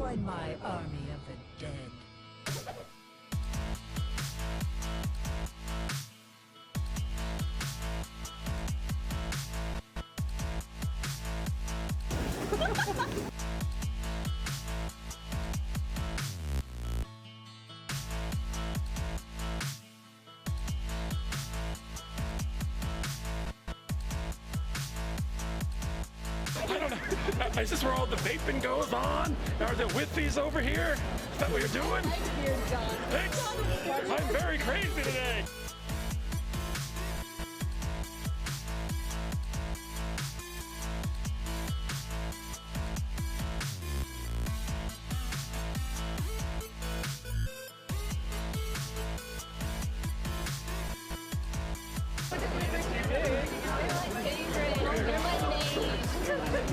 Join my army of the dead. I don't know. Is this where all the vaping goes on? Are the withies over here? Is that what you're doing? Thanks. I'm very crazy today.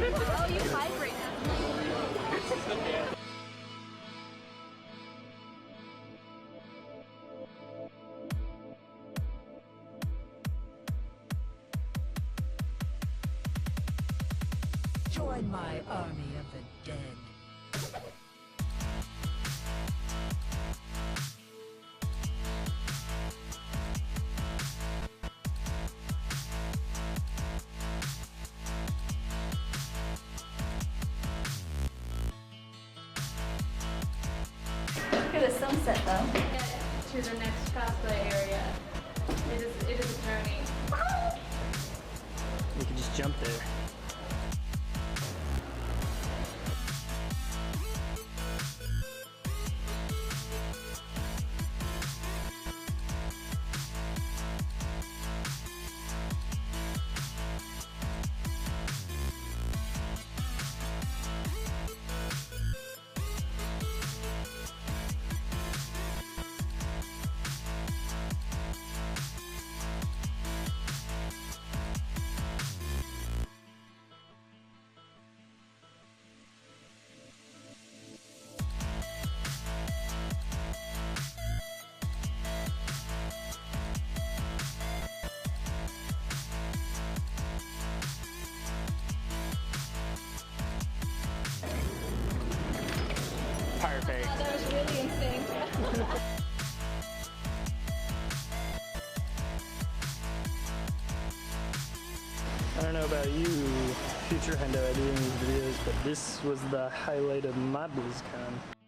Oh, you vibrate. Join my army of the dead. Look at the sunset though. Get to the next cosplay area. It is a journey. We can just jump there. Perfect. That was really insane. I don't know about you, future Hendo editing these videos, but this was the highlight of my BlizzCon.